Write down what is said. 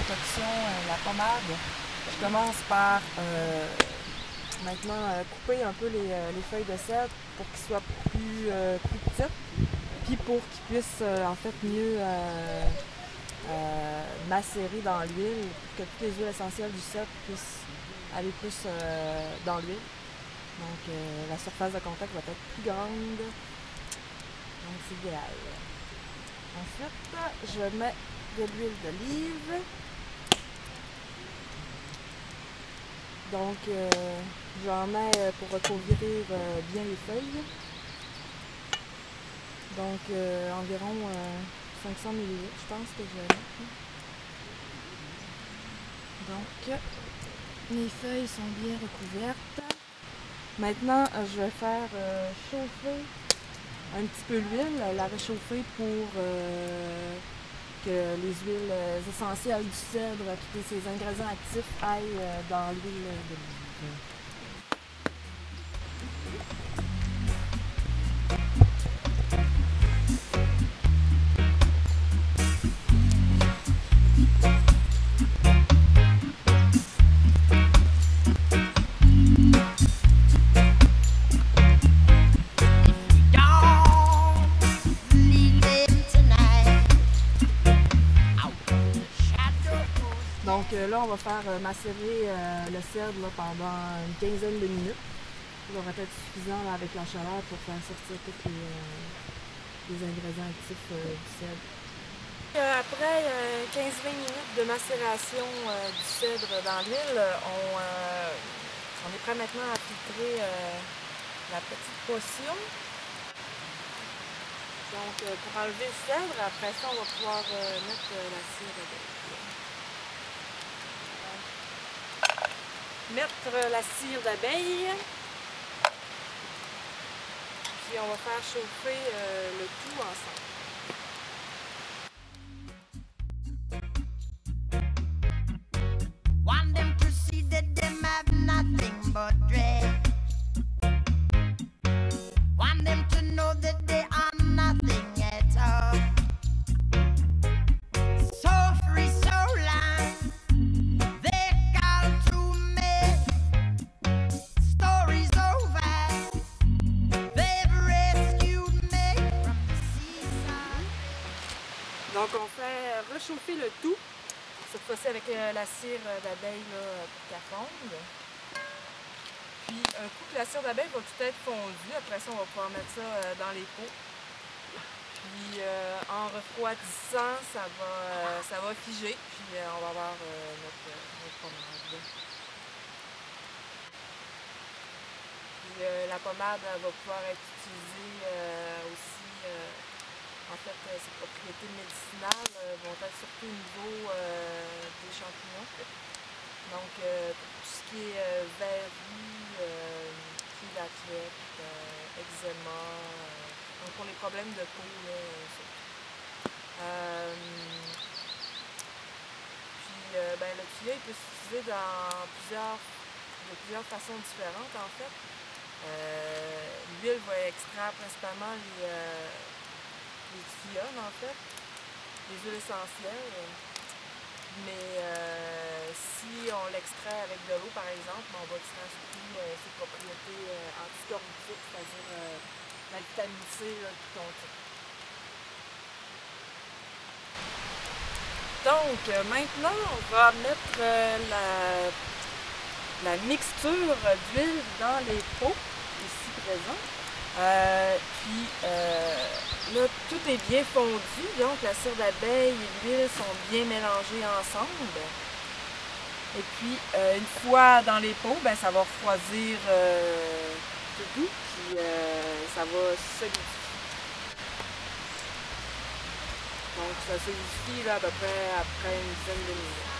concoction, la pommade. Je commence par maintenant couper un peu les feuilles de cèdre pour qu'ils soient plus petites, puis pour qu'ils puissent en fait mieux macérer dans l'huile, pour que toutes les huiles essentielles du cèdre puissent aller plus dans l'huile. Donc la surface de contact va être plus grande, donc c'est idéal. Ensuite, je mets de l'huile d'olive. Donc, j'en mets pour recouvrir bien les feuilles. Donc, environ 500 ml, je pense que je vais mettre. Donc, mes feuilles sont bien recouvertes. Maintenant, je vais faire chauffer un petit peu l'huile, la réchauffer pour que les huiles essentielles du cèdre, tous ces ingrédients actifs aillent dans l'huile d'olive. Donc là, on va faire macérer le cèdre là, pendant une quinzaine de minutes. Ça devrait être suffisant là, avec la chaleur pour faire sortir tous les ingrédients actifs du cèdre. Après 15-20 minutes de macération du cèdre dans l'huile, on est prêt maintenant à filtrer la petite potion. Donc pour enlever le cèdre, après ça, on va pouvoir mettre la cire d'abeille. Mettre la cire d'abeille, puis on va faire chauffer le tout ensemble. Want them to see that them have nothing but dread. Want them to know that they are nothing at all. So free, so long. Donc on fait réchauffer le tout, cette fois-ci avec la cire d'abeille pour qu'elle fonde. Puis un coup que la cire d'abeille va tout être fondue, après ça on va pouvoir mettre ça dans les pots. Puis en refroidissant, ça va figer, puis on va avoir notre pommade. Puis la pommade elle va pouvoir être utilisée aussi. En fait, ses propriétés médicinales vont être surtout au niveau des champignons. Donc, pour tout ce qui est verrues, rhinoclite, eczéma, donc pour les problèmes de peau, surtout. Puis, le tuyau il peut s'utiliser de plusieurs façons différentes, en fait. L'huile va extraire principalement les thiones en fait, les huiles essentielles, mais si on l'extrait avec de l'eau par exemple, on va extraire surtout ses propriétés antiscorbutiques, c'est-à-dire la vitamine C qui contient. Donc maintenant on va mettre la mixture d'huile dans les pots ici présents. Puis là, tout est bien fondu, donc la cire d'abeille et l'huile sont bien mélangées ensemble. Et puis, une fois dans les pots, ça va refroidir tout, puis ça va solidifier. Donc, ça solidifie là, à peu près après une dizaine de minutes.